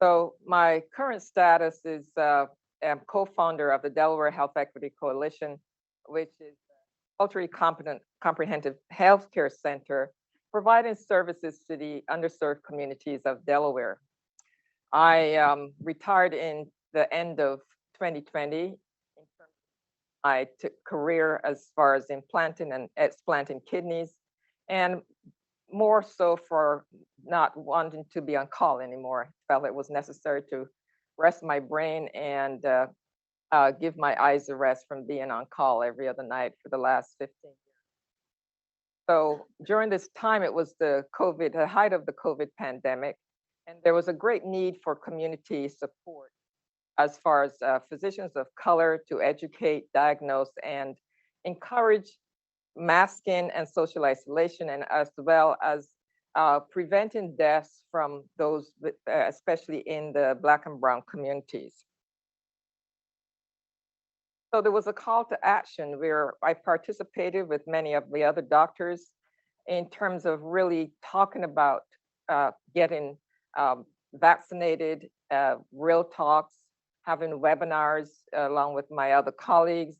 So my current status is I'm co-founder of the Delaware Health Equity Coalition, which is a culturally competent, comprehensive healthcare center providing services to the underserved communities of Delaware. I retired in the end of 2020 in terms of my career as far as implanting and explanting kidneys, and more so for not wanting to be on call anymore. Felt it was necessary to rest my brain and give my eyes a rest from being on call every other night for the last 15 years. So during this time, it was the height of the COVID pandemic, and there was a great need for community support as far as physicians of color to educate, diagnose, and encourage masking and social isolation, and as well as preventing deaths from those, especially in the Black and Brown communities. So there was a call to action where I participated with many of the other doctors in terms of really talking about getting vaccinated, real talks, having webinars along with my other colleagues,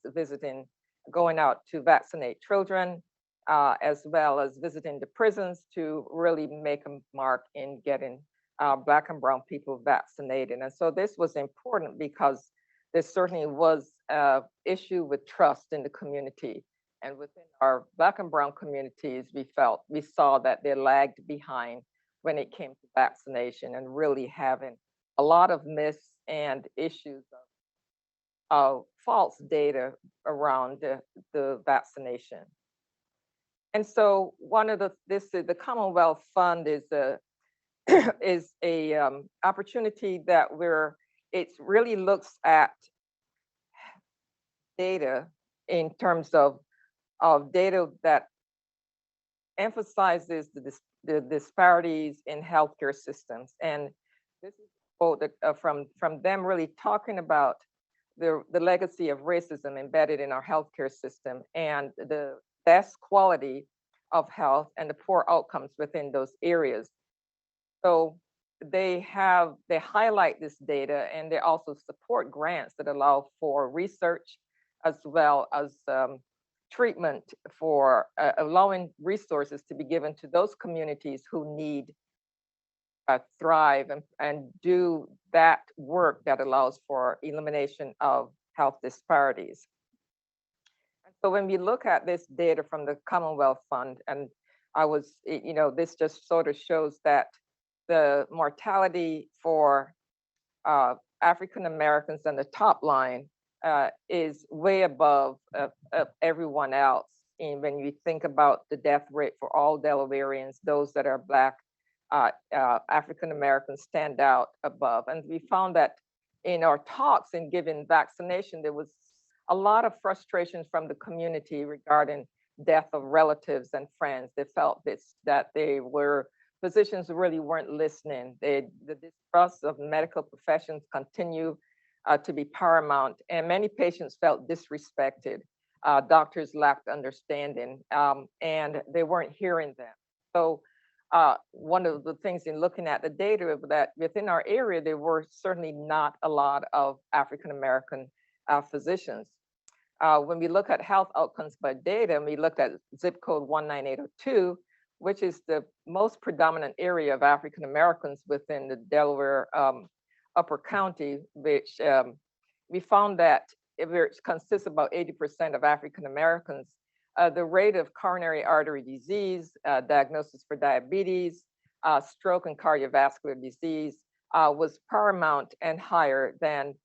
going out to vaccinate children, as well as visiting the prisons to really make a mark in getting Black and Brown people vaccinated. And so this was important because there certainly was an issue with trust in the community. And within our Black and Brown communities, we saw that they lagged behind when it came to vaccination and really having a lot of myths and issues of false data around the vaccination. And so the Commonwealth Fund is a is a opportunity that it really looks at data in terms of data that emphasizes the disparities in healthcare systems. And this is a quote that, from them really talking about the legacy of racism embedded in our healthcare system and the best quality of health and the poor outcomes within those areas. So they highlight this data, and they also support grants that allow for research as well as treatment, for allowing resources to be given to those communities who need thrive and do that work that allows for elimination of health disparities. And so when we look at this data from the Commonwealth Fund, and this just sort of shows that the mortality for African Americans on the top line is way above everyone else. And when you think about the death rate for all Delawareans, those that are Black, African Americans stand out above. And we found that in our talks in giving vaccination, there was a lot of frustration from the community regarding death of relatives and friends. They felt that physicians really weren't listening. The distrust of medical professions continue to be paramount, and many patients felt disrespected. Doctors lacked understanding, and they weren't hearing them. So one of the things in looking at the data that within our area, there were certainly not a lot of African American physicians. When we look at health outcomes by data, and we looked at zip code 19802, which is the most predominant area of African Americans within the Delaware Upper County, which we found that it consists about 80% of African Americans. The rate of coronary artery disease, diagnosis for diabetes, stroke, and cardiovascular disease was paramount and higher than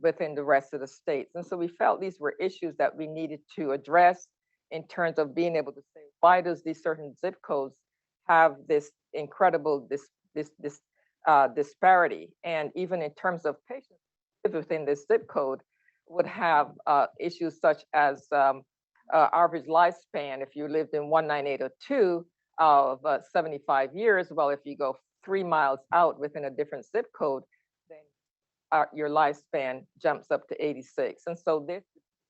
within the rest of the states. And so we felt these were issues that we needed to address in terms of being able to say, why does these certain zip codes have this incredible disparity? And even in terms of patients within this zip code would have issues such as average lifespan. If you lived in 19802 of 75 years, well, if you go 3 miles out within a different zip code, then your lifespan jumps up to 86. And so there's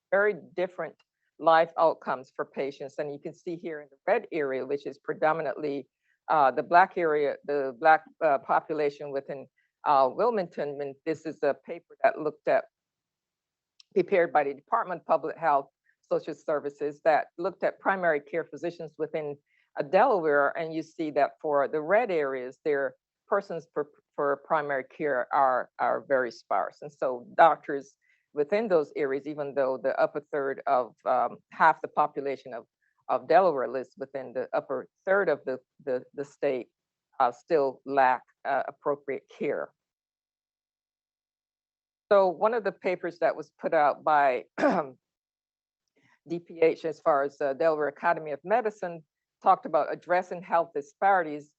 very different life outcomes for patients. And you can see here in the red area, which is predominantly the Black area, the Black population within Wilmington, and this is a paper that looked at, prepared by the Department of Public Health, Social Services, that looked at primary care physicians within Delaware, and you see that for the red areas, their persons for primary care are very sparse. And so doctors within those areas, even though the upper third of half the population of Delaware lives within the upper third of the state, still lack appropriate care. So one of the papers that was put out by DPH, as far as Delaware Academy of Medicine, talked about addressing health disparities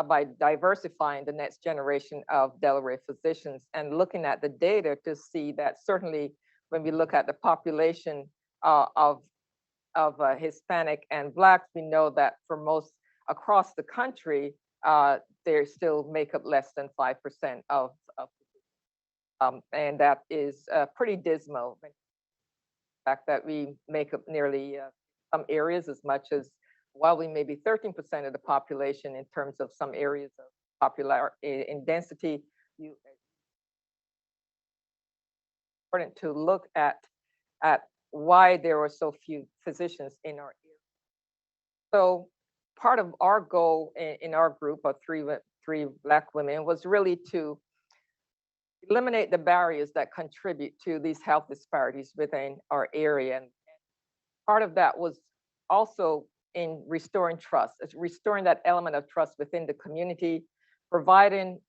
by diversifying the next generation of Delaware physicians, and looking at the data to see that certainly when we look at the population of Hispanic and Blacks, we know that for most across the country, they still make up less than 5% of and that is pretty dismal. The fact that we make up nearly some areas as much as, while we may be 13% of the population in terms of some areas of popular in density, it's important to look at why there were so few physicians in our area. So part of our goal in our group of three Black women was really to eliminate the barriers that contribute to these health disparities within our area. And part of that was also in restoring trust, restoring that element of trust within the community, providing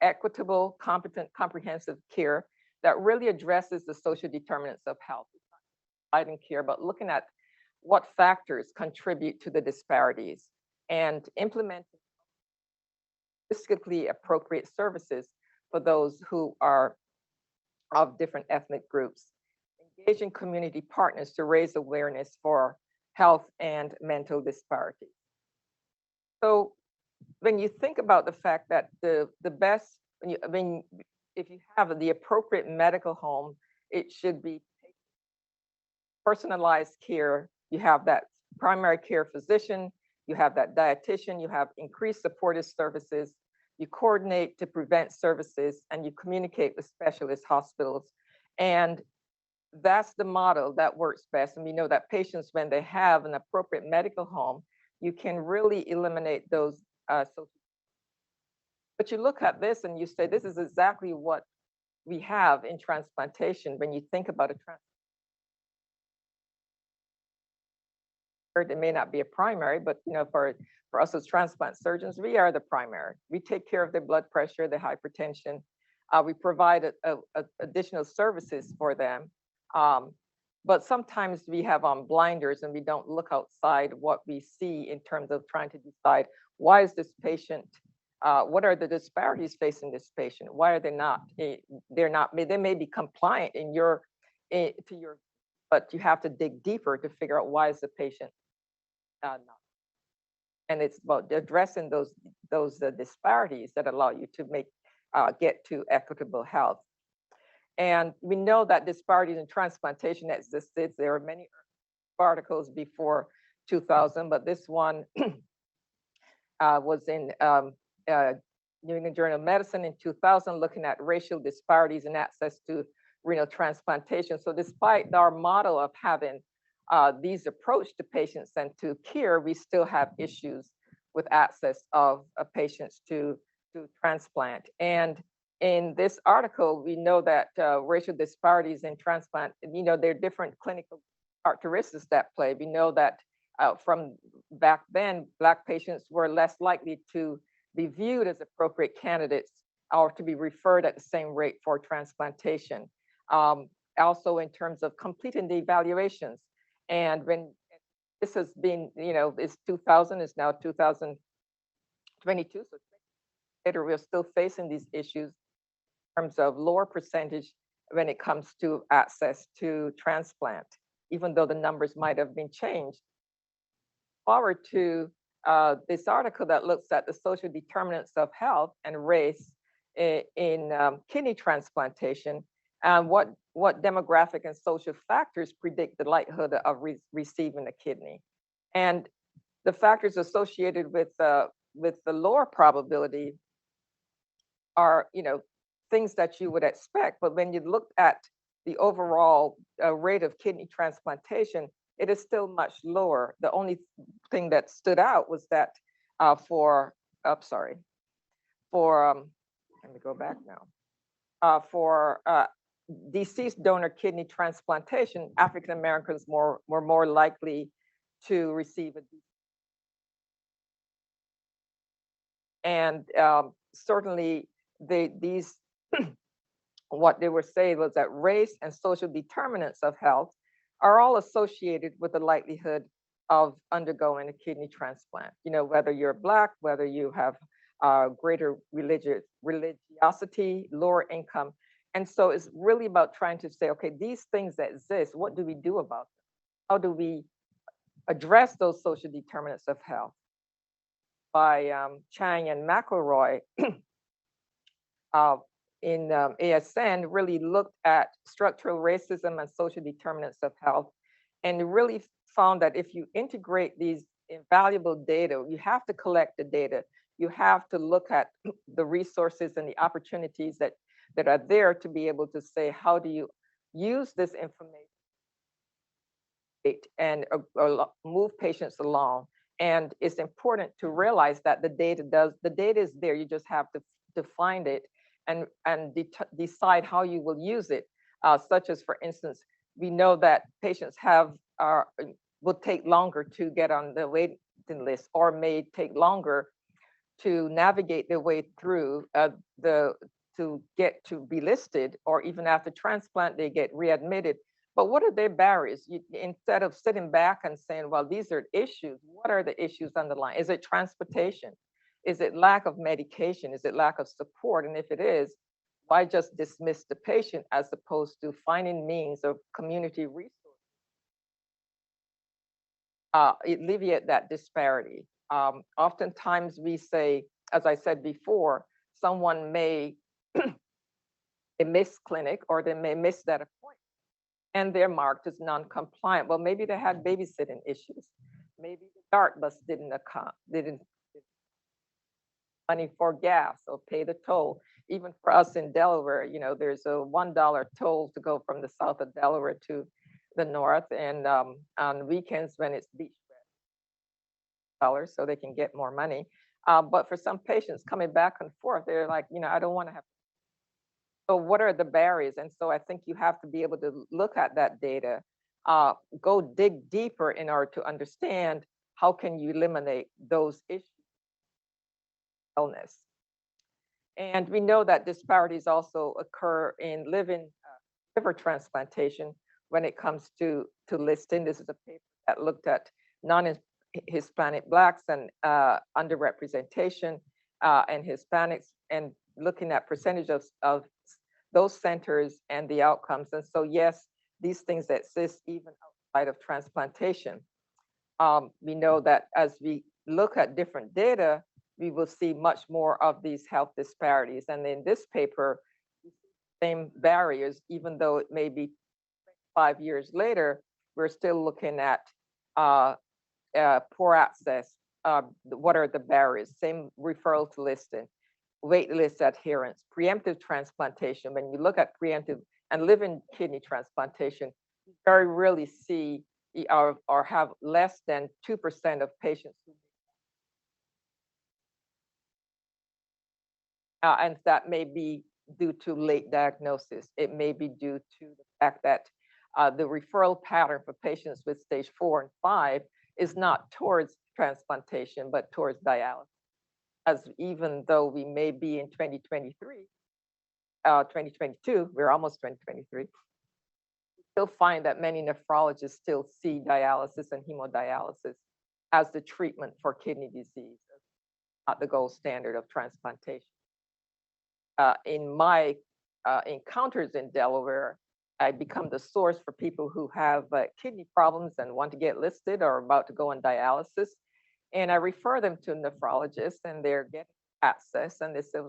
equitable, competent, comprehensive care that really addresses the social determinants of health. It's not providing care, but looking at what factors contribute to the disparities and implementing statistically appropriate services for those who are of different ethnic groups, engaging community partners to raise awareness for health and mental disparities. So when you think about the fact that the best, if you have the appropriate medical home, it should be personalized care. You have that primary care physician, you have that dietitian, you have increased supportive services, you coordinate to prevent services, and you communicate with specialist hospitals. And that's the model that works best. And we know that patients, when they have an appropriate medical home, you can really eliminate those social. But you look at this and you say, this is exactly what we have in transplantation. When you think about a transplant, it may not be a primary, but for us as transplant surgeons, we are the primary. We take care of their blood pressure, their hypertension. We provide additional services for them. But sometimes we have on blinders and we don't look outside what we see in terms of trying to decide, why is this patient, what are the disparities facing this patient? Why are they not? They may be compliant but you have to dig deeper to figure out why is the patient not. And it's about addressing those disparities that allow you to get to equitable health. And we know that disparities in transplantation existed. There are many articles before 2000, but this one was in New England Journal of Medicine in 2000, looking at racial disparities in access to renal transplantation. So despite our model of having these approach to patients and to care, we still have issues with access of patients to transplant. And in this article, we know that racial disparities in transplant, there are different clinical characteristics that play. We know that from back then, Black patients were less likely to be viewed as appropriate candidates or to be referred at the same rate for transplantation. Also in terms of completing the evaluations. And when this has been, it's 2000, it's now 2022, so later we're still facing these issues in terms of lower percentage when it comes to access to transplant, even though the numbers might have been changed. Forward to this article that looks at the social determinants of health and race in kidney transplantation, and what demographic and social factors predict the likelihood of receiving a kidney. And the factors associated with the lower probability are, things that you would expect. But when you look at the overall rate of kidney transplantation, it is still much lower. The only thing that stood out was that let me go back now. For deceased donor kidney transplantation, African Americans were more likely to receive a, and certainly these what they were saying was that race and social determinants of health are all associated with the likelihood of undergoing a kidney transplant. You know, whether you're Black, whether you have greater religiosity, lower income. And so it's really about trying to say, okay, these things that exist, what do we do about them? How do we address those social determinants of health? By Chang and McElroy in ASN really looked at structural racism and social determinants of health, and really found that if you integrate these invaluable data, you have to collect the data, you have to look at the resources and the opportunities that are there to be able to say, how do you use this information and move patients along? And it's important to realize that the data is there, you just have to find it and decide how you will use it. Such as, for instance, we know that patients will take longer to get on the waiting list, or may take longer to navigate their way through to get to be listed, or even after transplant, they get readmitted. But what are their barriers? Instead of sitting back and saying, well, these are issues, what are the issues underlying? Is it transportation? Is it lack of medication? Is it lack of support? And if it is, why just dismiss the patient as opposed to finding means of community resources? Alleviate that disparity. Oftentimes we say, as I said before, someone may miss clinic, or they may miss that appointment, and they're marked as non-compliant. Well, maybe they had babysitting issues. Maybe the DART bus didn't money for gas or pay the toll. Even for us in Delaware, you know, there's a $1 toll to go from the south of Delaware to the north, and on weekends when it's beach dollars, so they can get more money. But for some patients coming back and forth, they're like, you know, I don't want to have. So what are the barriers? And so I think you have to be able to look at that data, go dig deeper in order to understand how can you eliminate those issues, illness. And we know that disparities also occur in liver transplantation when it comes to listing. This is a paper that looked at non-Hispanic Blacks and underrepresentation and Hispanics, and looking at percentage of those centers and the outcomes. And so, yes, these things exist even outside of transplantation. We know that as we look at different data, we will see much more of these health disparities. And in this paper, same barriers, even though it may be 5 years later, we're still looking at poor access. What are the barriers? Same referral to listing, wait list adherence, preemptive transplantation. When you look at preemptive and living kidney transplantation, you very rarely see or have less than 2% of patients who and that may be due to late diagnosis. It may be due to the fact that the referral pattern for patients with stage 4 and 5 is not towards transplantation, but towards dialysis. As even though we may be in 2022, we're almost 2023, we still find that many nephrologists still see dialysis and hemodialysis as the treatment for kidney disease, not the gold standard of transplantation. In my encounters in Delaware, I become the source for people who have kidney problems and want to get listed or about to go on dialysis. And I refer them to nephrologists, and they're getting access. And they say,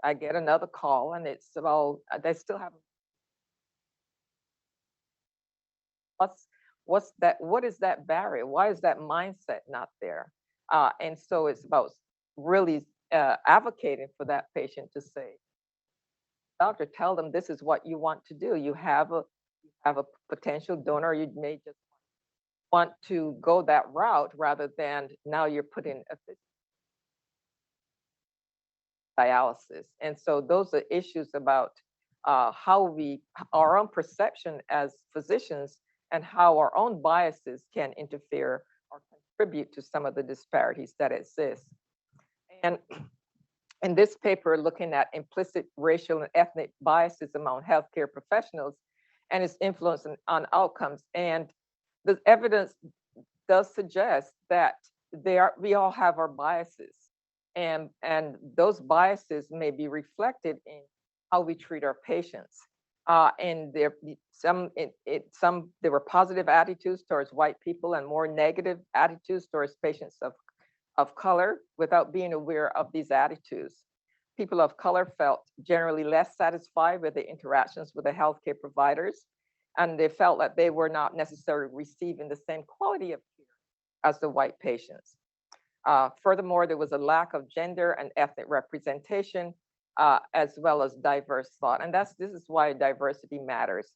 I get another call, and it's about, they still have. What's that? What is that barrier? Why is that mindset not there? And so it's about really advocating for that patient to say, doctor, tell them this is what you want to do. You have a potential donor. You may just want to go that route rather than now you're putting a dialysis. And so those are issues about our own perception as physicians and how our own biases can interfere or contribute to some of the disparities that exist. And in this paper, looking at implicit racial and ethnic biases among healthcare professionals and its influence on outcomes. And the evidence does suggest that we all have our biases, and those biases may be reflected in how we treat our patients. And there were positive attitudes towards white people and more negative attitudes towards patients of color without being aware of these attitudes. People of color felt generally less satisfied with the interactions with the healthcare providers, and they felt that they were not necessarily receiving the same quality of care as the white patients. Furthermore, there was a lack of gender and ethnic representation, as well as diverse thought. And this is why diversity matters.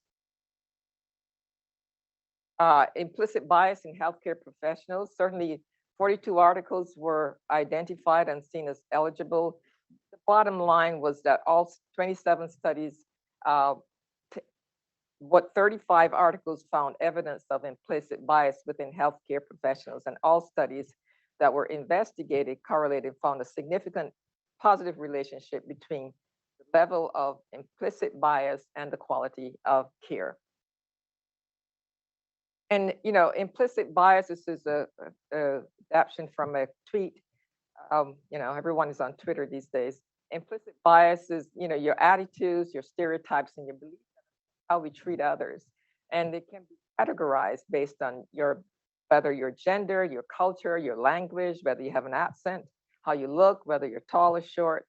Implicit bias in healthcare professionals, certainly 42 articles were identified and seen as eligible. The bottom line was that all 27 studies, 35 articles found evidence of implicit bias within healthcare professionals, and all studies that were investigated correlated found a significant positive relationship between the level of implicit bias and the quality of care. And implicit bias, this is a adaptation from a tweet. Everyone is on Twitter these days. Implicit bias is your attitudes, your stereotypes, and your beliefs, how we treat others, and it can be categorized based on whether your gender, your culture, your language, whether you have an accent, how you look, whether you're tall or short.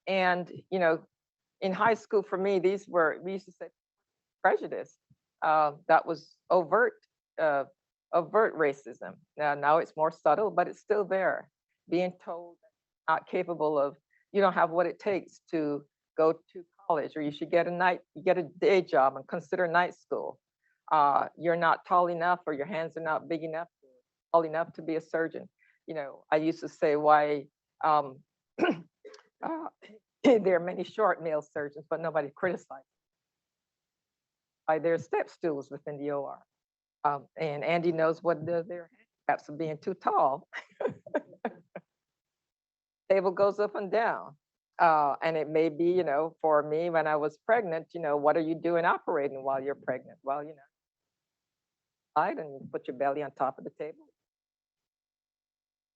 And in high school for me, we used to say prejudice. That was overt racism. Now it's more subtle, but it's still there. Being told that you're not capable of, you don't have what it takes to go to college, or you should get a day job and consider night school. You're not tall enough, or your hands are not big enough, tall enough to be a surgeon. I used to say why there are many short male surgeons, but nobody criticized why there are step stools within the OR. And Andy knows what their handicaps of being too tall. Table goes up and down. And it may be, for me, when I was pregnant, what are you doing operating while you're pregnant? Well, and you put your belly on top of the table.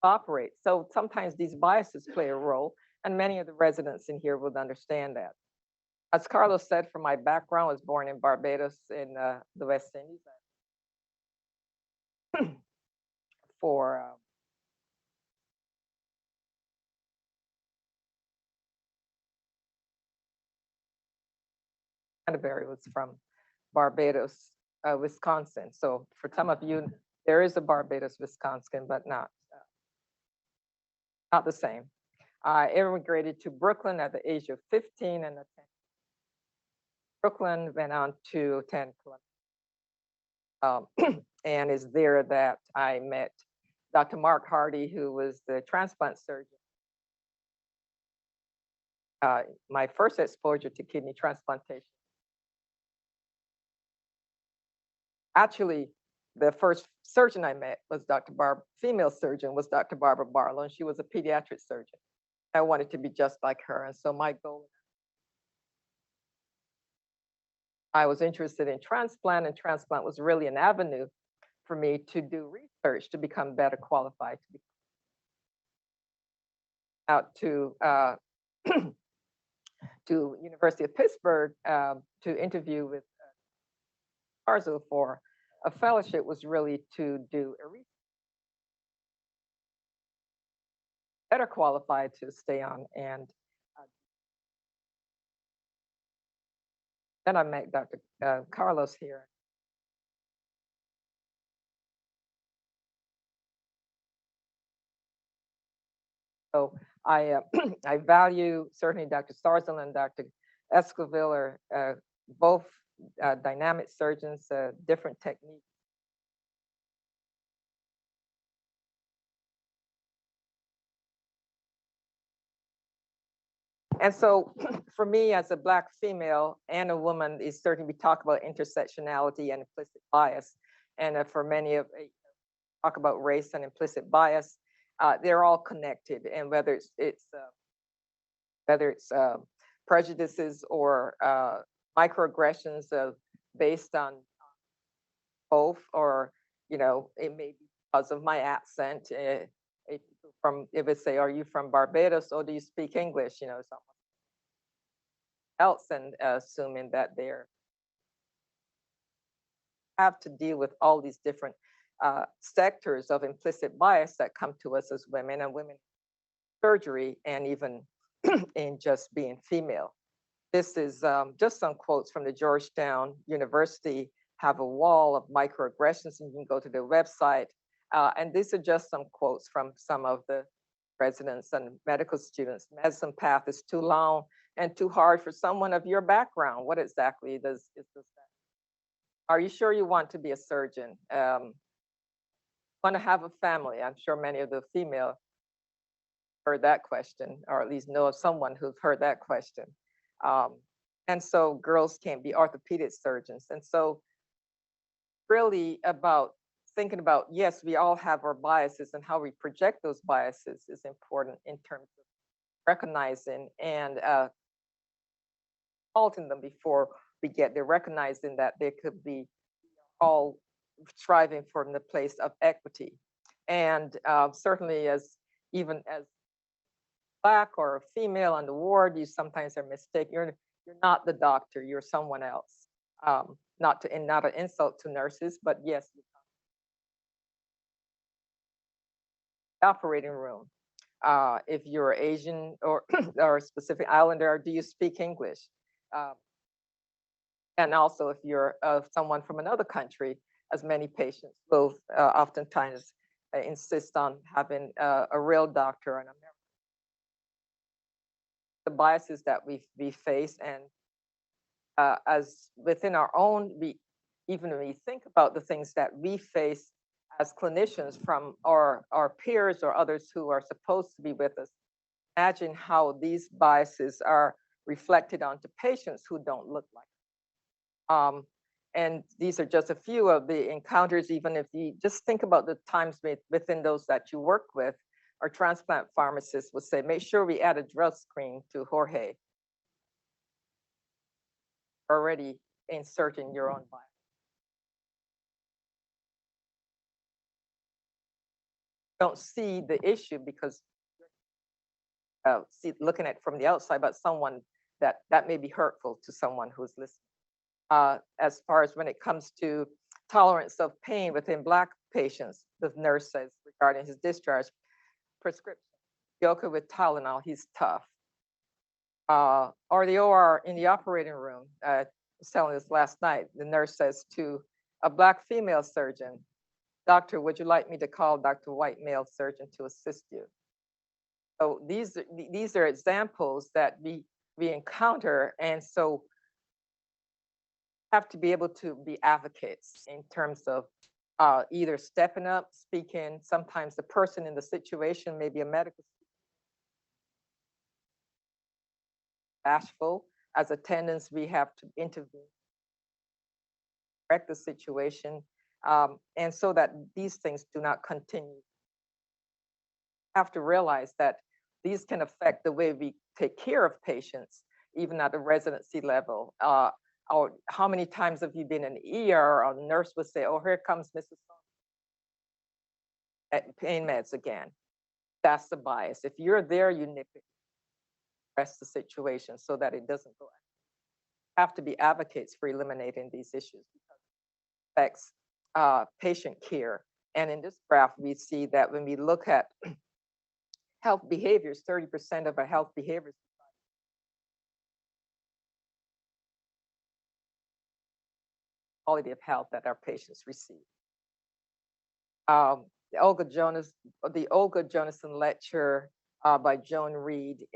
Operate. So sometimes these biases play a role, and many of the residents in here would understand that. As Carlos said, from my background, I was born in Barbados in the West Indies. For Scantlebury was from Barbados, Wisconsin. So for some of you, there is a Barbados, Wisconsin, but not the same. I immigrated to Brooklyn at the age of 15 and attended Brooklyn, went on to attend Columbia. And it's there that I met Dr. Mark Hardy, who was the transplant surgeon. My first exposure to kidney transplantation. Actually, the first surgeon I met was female surgeon was Dr. Barbara Barlow, and she was a pediatric surgeon. I wanted to be just like her, and so my goal, I was interested in transplant, and transplant was really an avenue for me to do research to become better qualified to be out to to University of Pittsburgh to interview with Arzo for a fellowship was really to do a research. Better qualified to stay on, and then I met Dr. Carlos here. So I value certainly Dr. Starzl and Dr. Esquivel are both dynamic surgeons, different techniques. And so for me as a Black female and a woman, is certainly we talk about intersectionality and implicit bias. And for many of talk about race and implicit bias, they're all connected. And whether it's prejudices or microaggressions based on both, or it may be because of my accent. It would say, "Are you from Barbados, or do you speak English?" Something else, and assuming that they're have to deal with all these different sectors of implicit bias that come to us as women, and women surgery, and even in just being female. This is just some quotes from the Georgetown University, have a wall of microaggressions, and you can go to their website. And these are just some quotes from some of the residents and medical students. Medicine path is too long and too hard for someone of your background. What exactly is this? Are you sure you want to be a surgeon? Want to have a family? I'm sure many of the female heard that question, or at least know of someone who's heard that question. And so girls can't be orthopedic surgeons. And so really about thinking about, yes, we all have our biases, and how we project those biases is important in terms of recognizing and halting them before we get there, recognizing that they could be all striving for the place of equity. And certainly even as Black or female on the ward, you sometimes are mistaken. You're not the doctor, you're someone else. Not an insult to nurses, but yes, operating room. If you're Asian or or a specific islander, do you speak English? And also, if you're someone from another country, as many patients will oftentimes insist on having a real doctor, and the biases that we face, and as within our own, even when we think about the things that we face as clinicians from our peers or others who are supposed to be with us, imagine how these biases are reflected onto patients who don't look like us. And these are just a few of the encounters. Even if you just think about the times within those that you work with, our transplant pharmacist would say, make sure we add a drug screen to Jorge. Already inserting your own bias. Don't see the issue because looking at it from the outside, but someone that may be hurtful to someone who's listening. As far as when it comes to tolerance of pain within Black patients, the nurse says regarding his discharge prescription, Yoka with Tylenol, he's tough. Or the OR in the operating room, I was telling this last night, the nurse says to a Black female surgeon, "Doctor, would you like me to call Dr. White male surgeon to assist you?" So these are examples that we encounter, and so have to be able to be advocates in terms of either stepping up, speaking. Sometimes the person in the situation may be a medical bashful. As attendants, we have to intervene, correct the situation, and so that these things do not continue. Have to realize that these can affect the way we take care of patients, even at the residency level. Or how many times have you been in the ER? Or a nurse would say, "Oh, here comes Mrs. at pain meds again." That's the bias. If you're there, you nip it, rest the situation so that it doesn't go. Have to be advocates for eliminating these issues because it affects patient care. And in this graph, we see that when we look at health behaviors, 30% of our health behaviors quality of health that our patients receive. The Olga Jonasson Lecture by Joan Reed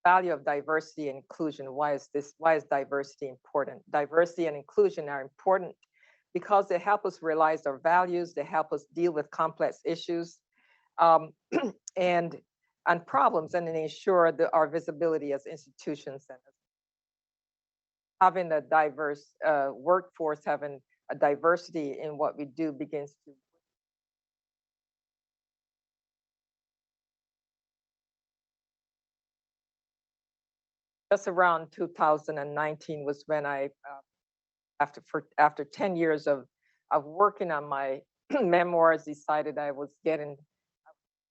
value of diversity and inclusion. Why is diversity important? Diversity and inclusion are important because they help us realize our values, they help us deal with complex issues um, and problems, and they ensure our visibility as institutions, and having a diverse workforce, having a diversity in what we do begins to. Just around 2019 was when I, after 10 years of working on my memoirs, decided I was getting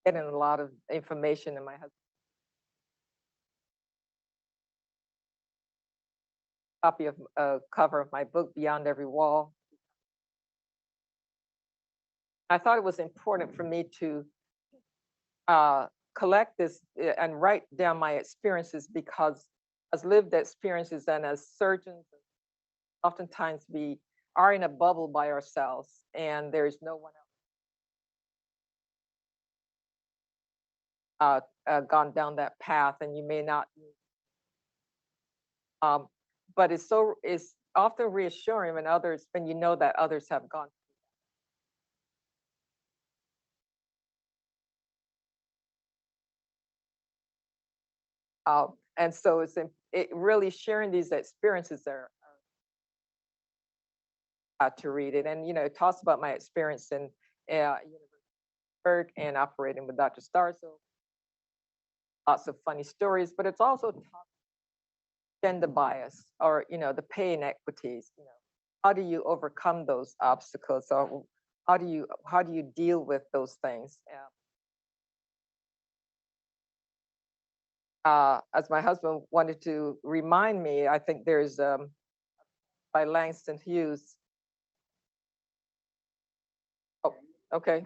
a lot of information, and my husband copy of cover of my book Beyond Every Wall. I thought it was important for me to collect this and write down my experiences, because as lived experiences and as surgeons, oftentimes we are in a bubble by ourselves and there's no one else gone down that path, and you may not. But it's often reassuring when you know that others have gone. And so it really sharing these experiences are to read it. And, it talks about my experience in University and operating with Dr. Starzo. Lots of funny stories, but it's also gender bias, or, the pay inequities. How do you overcome those obstacles, or how do you deal with those things? As my husband wanted to remind me, I think there's by Langston Hughes. Oh, okay.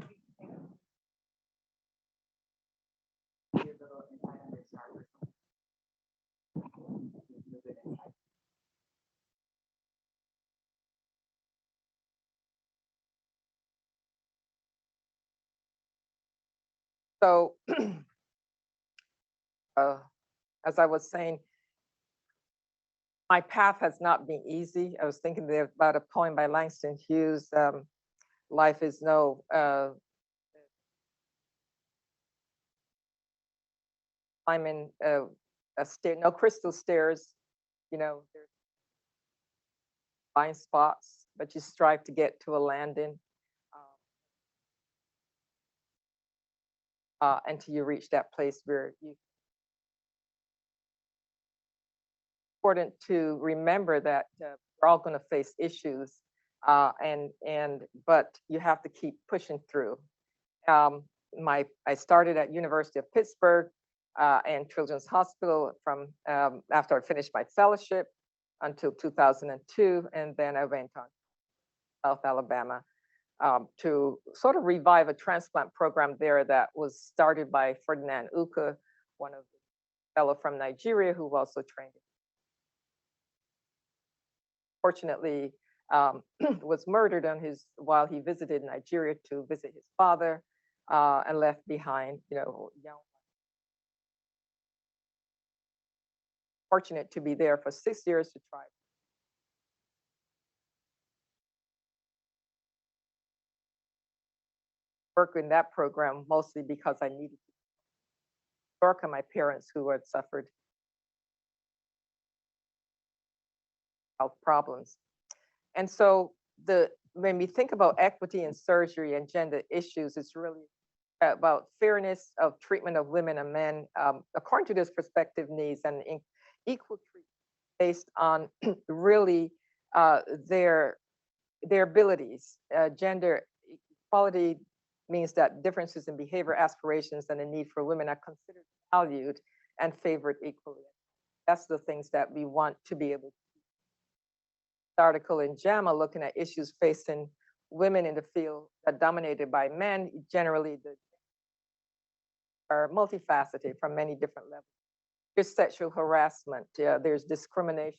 So, as I was saying, my path has not been easy. I was thinking there about a poem by Langston Hughes, life is no climbing a stair, no crystal stairs, there's blind spots, but you strive to get to a landing until you reach that place where you. Important to remember that we're all going to face issues, but you have to keep pushing through. I started at University of Pittsburgh and Children's Hospital from after I finished my fellowship until 2002, and then I went on South Alabama to sort of revive a transplant program there that was started by Ferdinand Uka, one of the fellow from Nigeria who also trained. Fortunately, was murdered while he visited Nigeria to visit his father, and left behind, young. Fortunate to be there for 6 years to try. Work in that program mostly because I needed to work on my parents who had suffered health problems. And so when we think about equity in surgery and gender issues, it's really about fairness of treatment of women and men according to this perspective needs, and equal treatment based on really their abilities. Gender equality means that differences in behavior, aspirations, and the need for women are considered valued and favored equally. That's the things that we want to be able to. This article in JAMA looking at issues facing women in the field that dominated by men, generally are multifaceted from many different levels. There's sexual harassment, there's discrimination,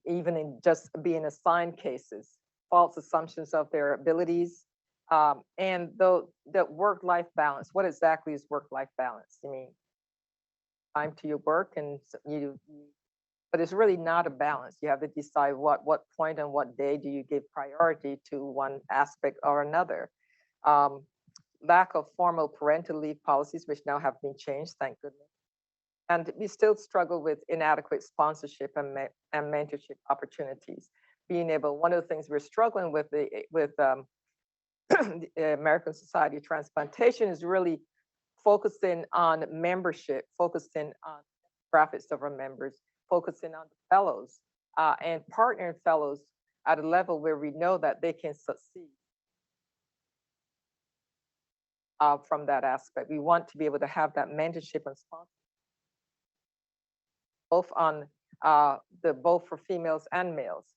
even in just being assigned cases, false assumptions of their abilities, And the work-life balance, what exactly is work-life balance? I mean, time to your work and but it's really not a balance. You have to decide what point and what day do you give priority to one aspect or another. Um, Lack of formal parental leave policies, which now have been changed, thank goodness. And we still struggle with inadequate sponsorship and mentorship opportunities. Being able, one of the things we're struggling with the American Society of Transplantation is really focusing on membership, focusing on graphics of our members, focusing on the fellows, and partnering fellows at a level where we know that they can succeed from that aspect. We want to be able to have that mentorship and sponsorship, both on both for females and males.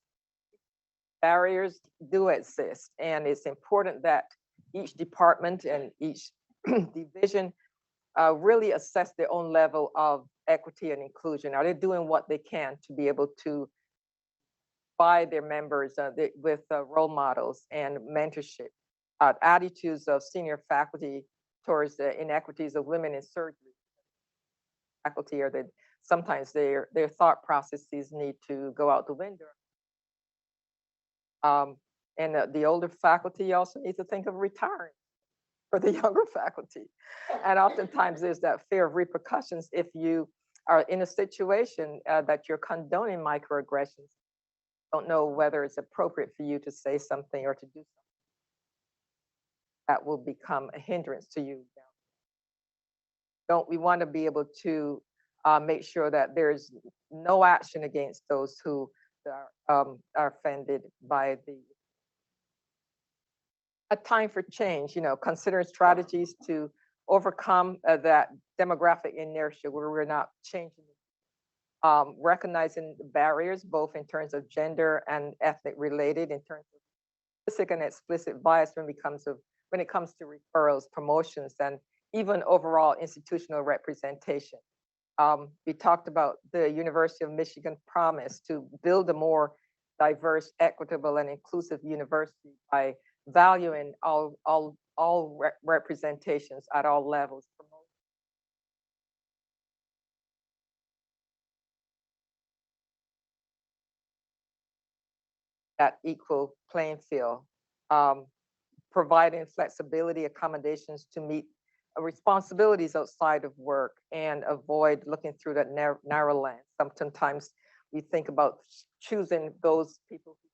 Barriers do exist, and it's important that each department and each division really assess their own level of equity and inclusion. Are they doing what they can to be able to provide their members with role models and mentorship, attitudes of senior faculty towards the inequities of women in surgery? Faculty are that sometimes their thought processes need to go out the window. And the older faculty also need to think of retiring for the younger faculty. And oftentimes there's that fear of repercussions if you are in a situation that you're condoning microaggressions. Don't know whether it's appropriate for you to say something or to do something that will become a hindrance to you. We want to be able to make sure that there's no action against those who are offended by a time for change, consider strategies to overcome that demographic inertia where we're not changing, recognizing barriers, both in terms of gender and ethnic related, in terms of explicit and explicit bias when it comes to referrals, promotions, and even overall institutional representation. We talked about the University of Michigan promise to build a more diverse, equitable, and inclusive university by valuing all representations at all levels. That equal playing field, providing flexibility, accommodations to meet responsibilities outside of work and avoid looking through that narrow lens. Sometimes we think about choosing those people who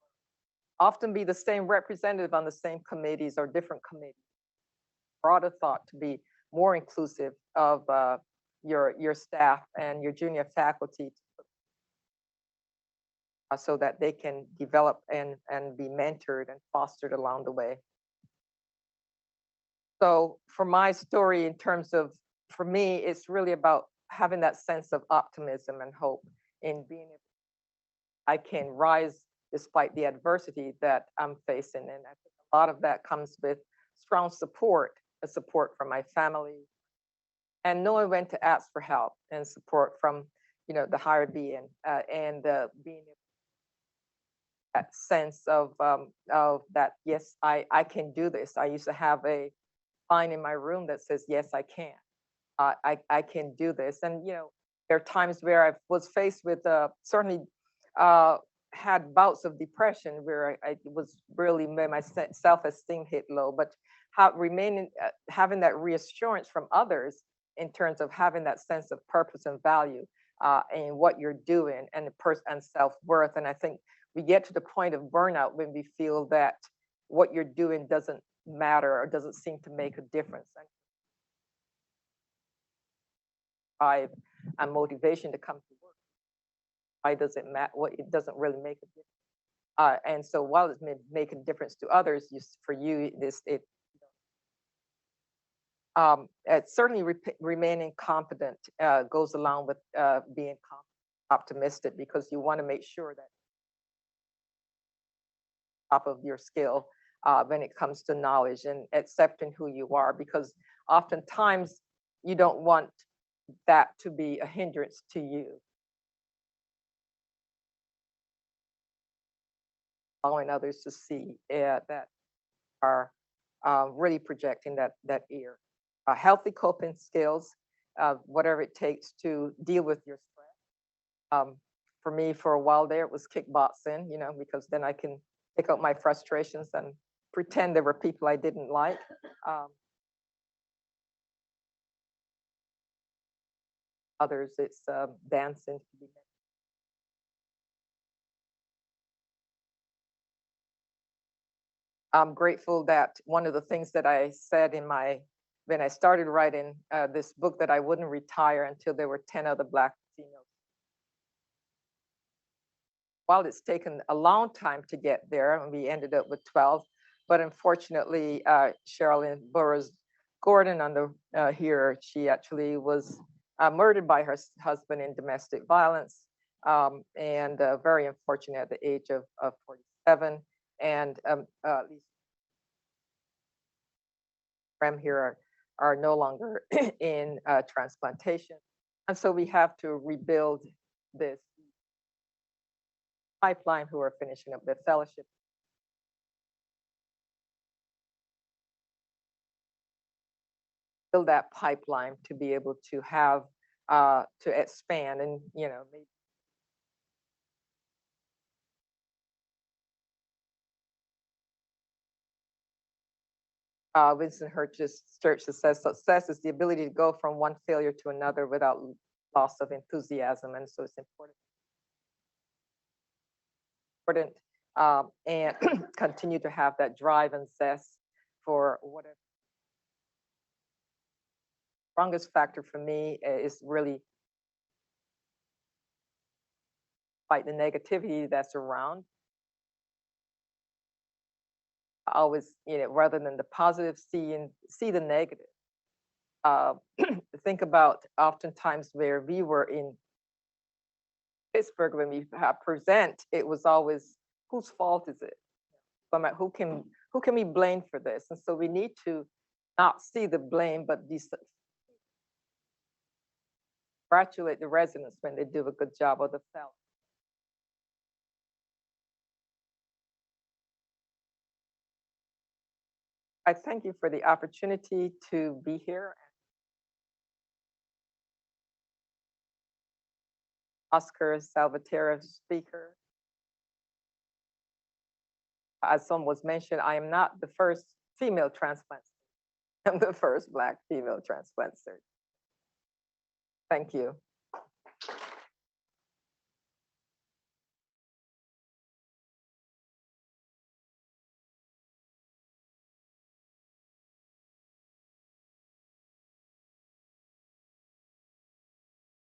often be the same representative on the same committees or different committees. Broader thought to be more inclusive of your staff and your junior faculty so that they can develop and be mentored and fostered along the way. So for my story, in terms of, for me, it's really about having that sense of optimism and hope in being able, I can rise despite the adversity that I'm facing. And I think a lot of that comes with strong support, a support from my family, and knowing when to ask for help and support from, the higher being, and being that sense of that, yes, I can do this. I used to have a sign in my room that says, yes, I can. I can do this. And, there are times where I was faced with certainly had bouts of depression where I was really, my self-esteem hit low, but having that reassurance from others in terms of having that sense of purpose and value in what you're doing and and self-worth. And I think we get to the point of burnout when we feel that what you're doing doesn't matter or doesn't seem to make a difference. And motivation to come to work. Why does it matter? It doesn't really make a difference. And so while it may make a difference to others, for you, it certainly remaining confident goes along with being optimistic, because you want to make sure that top of your skill when it comes to knowledge and accepting who you are, because oftentimes you don't want that to be a hindrance to you. Allowing others to see that are really projecting that ear. Healthy coping skills, whatever it takes to deal with your stress. For me, for a while there, it was kickboxing, because then I can pick up my frustrations and pretend there were people I didn't like. Others, it's dancing. I'm grateful that one of the things that I said when I started writing this book, that I wouldn't retire until there were 10 other Black females. While it's taken a long time to get there, and we ended up with 12, but unfortunately, Sherilyn Burroughs Gordon here, she actually was murdered by her husband in domestic violence, and very unfortunate at the age of 47. And at least from here are no longer in transplantation. And so we have to rebuild this pipeline who are finishing up their fellowship. Build that pipeline to be able to have to expand, and maybe Winston Churchill says success is the ability to go from one failure to another without loss of enthusiasm, and so it's important and continue to have that drive and zest for whatever. Strongest factor for me is really fight the negativity that's around. I always, rather than the positive, see the negative. Think about oftentimes where we were in Pittsburgh when we present, it was always whose fault is it? Who can we blame for this? And so we need to not see the blame, but congratulate the residents when they do a good job, or the fellow. I thank you for the opportunity to be here. Oscar Salvatierra speaker. As some was mentioned, I am not the first female transplant. I'm the first Black female transplant surgeon. Thank you.